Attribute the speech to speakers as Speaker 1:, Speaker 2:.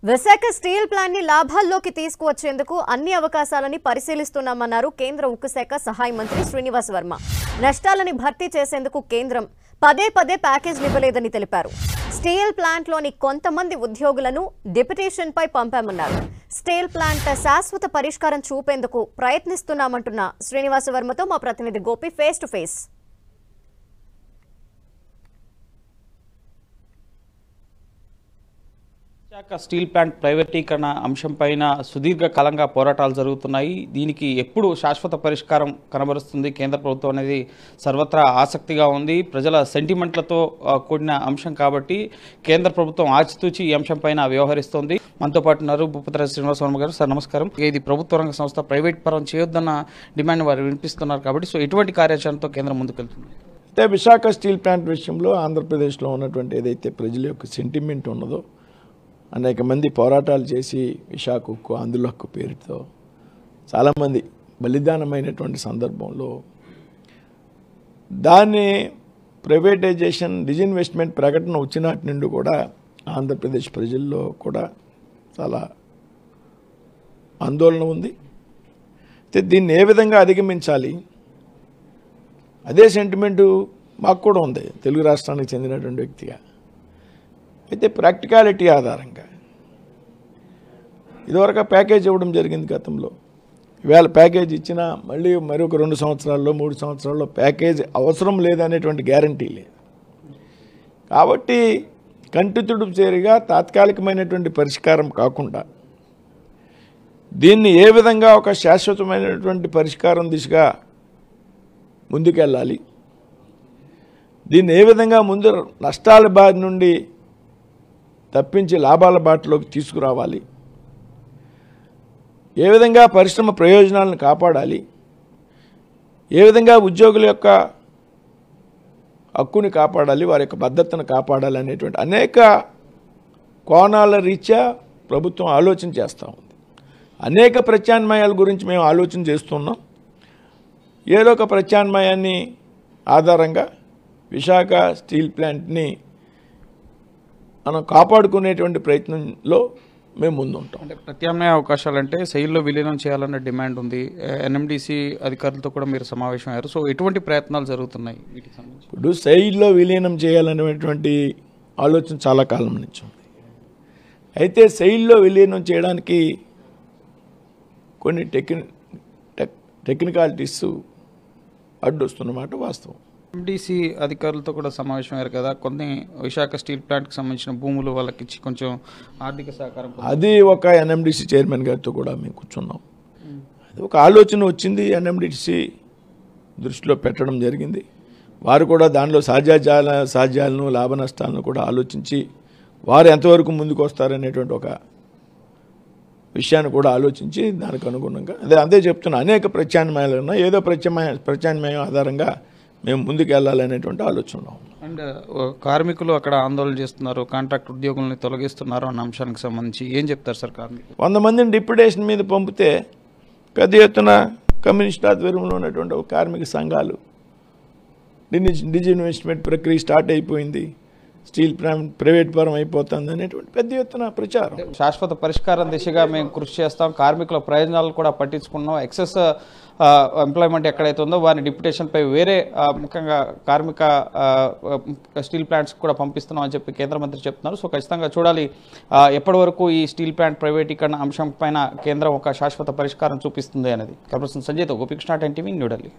Speaker 1: Visakha steel plant ని లాభాల్లోకి తీసుకువచ్చేందుకు అన్ని అవకాశాలని పరిశీలిస్తున్నామన్నారు కేంద్ర ఉక్కు శాఖ సహాయ మంత్రి శ్రీనివాస్ వర్మ. నష్టాలని భర్తీ చేసేందుకు కేంద్రం పదే ప్యాకేజ్ ఇవ్వలేదని తెలిపారు. స్టీల్ ప్లాంట్ లోని కొంతమంది ఉద్యోగులను డిప్యుటేషన్ పై పంపామన్నారు. స్టీల్ ప్లాంట్ శాశ్వత పరిష్కారం చూపేందుకు ప్రయత్నిస్తున్నామంటున్న శ్రీనివాస్ వర్మతో మా ప్రతినిధి Gopi face to face.
Speaker 2: Visakha steel plant ప్రైవేటీకరణ అంశంపైన సుదీర్ఘకాలంగా పోరాటాలు జరుగుతున్నాయి. దీనికి ఎప్పుడు శాశ్వత పరిష్కారం కనబరుస్తుంది కేంద్ర ప్రభుత్వం అనేది సర్వత్రా ఆసక్తిగా ఉంది. ప్రజల సెంటిమెంట్లతో కూడిన అంశం కాబట్టి కేంద్ర ప్రభుత్వం ఆచితూచి ఈ అంశంపైన వ్యవహరిస్తోంది. మనతో పాటు ఉన్నారు భూపతిరాజు శ్రీనివాస్ వర్మ గారు. సార్ నమస్కారం. ఇది ప్రభుత్వ రంగ సంస్థ ప్రైవేట్ పరం చేయొద్దన్న డిమాండ్ వారు వినిపిస్తున్నారు కాబట్టి సో ఎటువంటి కార్యాచరణతో కేంద్రం ముందుకెళ్తుంది?
Speaker 3: అయితే విశాఖ స్టీల్ ప్లాంట్ విషయంలో ఆంధ్రప్రదేశ్లో ఉన్నటువంటి ఏదైతే ప్రజల యొక్క సెంటిమెంట్ ఉన్నదో, అనేక మంది పోరాటాలు చేసి విశాఖ ఉక్కు ఆంధ్రుల హక్కు పేరుతో చాలామంది బలిదానమైనటువంటి సందర్భంలో దాన్ని ప్రైవేటైజేషన్ డిజిన్వెస్ట్మెంట్ ప్రకటన వచ్చినాటి నుండి కూడా ఆంధ్రప్రదేశ్ ప్రజల్లో కూడా చాలా ఆందోళన ఉంది. అయితే దీన్ని ఏ విధంగా అధిగమించాలి, అదే సెంటిమెంటు మాకు కూడా ఉంది తెలుగు రాష్ట్రానికి చెందినటువంటి వ్యక్తిగా. అయితే ప్రాక్టికాలిటీ ఆధారంగా ఇదివరకు ప్యాకేజ్ ఇవ్వడం జరిగింది గతంలో. ఇవాళ ప్యాకేజ్ ఇచ్చినా మళ్ళీ మరొక 2 సంవత్సరాల్లో 3 సంవత్సరాల్లో ప్యాకేజ్ అవసరం లేదనేటువంటి గ్యారంటీ లేదు. కాబట్టి కంటితుడుపు చేరిగా తాత్కాలికమైనటువంటి పరిష్కారం కాకుండా దీన్ని ఏ విధంగా ఒక శాశ్వతమైనటువంటి పరిష్కారం దిశగా ముందుకెళ్ళాలి, దీన్ని ఏ విధంగా ముందు నష్టాల బారి నుండి తప్పించి లాభాల బాటలోకి తీసుకురావాలి, ఏ విధంగా పరిశ్రమ ప్రయోజనాలను కాపాడాలి, ఏ విధంగా ఉద్యోగుల యొక్క హక్కుని కాపాడాలి, వారి యొక్క భద్రతను కాపాడాలి అనేటువంటి అనేక కోణాల రీత్యా ప్రభుత్వం ఆలోచన చేస్తూ ఉంది. అనేక ప్రత్యామ్నాయాల గురించి మేము ఆలోచన చేస్తున్నాం. ఏదో ఒక ప్రత్యామ్నాయాన్ని ఆధారంగా విశాఖ స్టీల్ ప్లాంట్ని మనం కాపాడుకునేటువంటి ప్రయత్నంలో మేము ముందుంటాం.
Speaker 2: అంటే ప్రత్యామ్నాయ అవకాశాలు అంటే సెయిల్లో విలీనం చేయాలన్న డిమాండ్ ఉంది. ఎన్ఎండిసి అధికారులతో కూడా మీరు సమావేశం అయ్యారు. సో ఎటువంటి ప్రయత్నాలు జరుగుతున్నాయి వీటికి సంబంధించి?
Speaker 3: ఇప్పుడు సెయిల్లో విలీనం చేయాలనేటువంటి ఆలోచన చాలా కాలం నుంచి ఉంది. అయితే సెయిల్లో విలీనం చేయడానికి కొన్ని టెక్నికాలిటీస్ అడ్డొస్తున్నమాట వాస్తవం.
Speaker 2: ఎండిసి అధికారులతో కూడా సమావేశం అయ్యారు కదా, కొన్ని విశాఖ స్టీల్ ప్లాంట్కి సంబంధించిన భూములు వాళ్ళకి ఇచ్చి కొంచెం ఆర్థిక సహకారం
Speaker 3: అది ఒక ఎన్ఎండిసి చైర్మన్ గారితో కూడా మేము కూర్చున్నాం. అది ఒక ఆలోచన వచ్చింది, ఎన్ఎండిసి దృష్టిలో పెట్టడం జరిగింది. వారు కూడా దానిలో సాధ్యాలను లాభ నష్టాలను కూడా ఆలోచించి వారు ఎంతవరకు ముందుకు వస్తారనేటువంటి ఒక విషయాన్ని కూడా ఆలోచించి దానికి అనుగుణంగా అదే చెప్తున్నా, అనేక ప్రత్యామ్నాయాలు ఉన్నాయి. ఏదో ప్రత్యామ్నాయం ఆధారంగా మేము ముందుకు వెళ్ళాలనేటువంటి ఆలోచనలో ఉన్నాం.
Speaker 2: అండ్ కార్మికులు అక్కడ ఆందోళన చేస్తున్నారు, కాంట్రాక్ట్ ఉద్యోగుల్ని తొలగిస్తున్నారు అన్న అంశానికి సంబంధించి ఏం చెప్తారు సార్? కార్మికులు
Speaker 3: 100 మందిని డిప్యుటేషన్ మీద పంపితే పెద్ద ఎత్తున కమ్యూనిస్ట్ ఆధ్వర్యంలో ఉన్నటువంటి కార్మిక సంఘాలు డిజిన్వెస్ట్మెంట్ ప్రక్రియ స్టార్ట్ అయిపోయింది, స్టీల్ ప్లాంట్ ప్రైవేట్ పరం అయిపోతుంది అనేటువంటి పెద్ద ఎత్తున ప్రచారం.
Speaker 2: శాశ్వత పరిష్కారం దిశగా మేము కృషి చేస్తాం, కార్మికుల ప్రయోజనాలు కూడా పట్టించుకున్నాం, ఎక్సెస్ ఎంప్లాయ్మెంట్ ఎక్కడైతే ఉందో వారిని డిప్యుటేషన్పై వేరే ముఖ్యంగా కార్మిక స్టీల్ ప్లాంట్స్ కూడా పంపిస్తున్నాం అని చెప్పి కేంద్ర మంత్రి చెప్తున్నారు. సో ఖచ్చితంగా చూడాలి ఎప్పటి వరకు ఈ స్టీల్ ప్లాంట్ ప్రైవేటీకరణ అంశం పైన కేంద్రం ఒక శాశ్వత పరిష్కారం చూపిస్తుంది అనేది. కెమెరా పర్సన్ సంజయ్తో గోపికృష్ణ, 10 టీవీ, న్యూఢిల్లీ.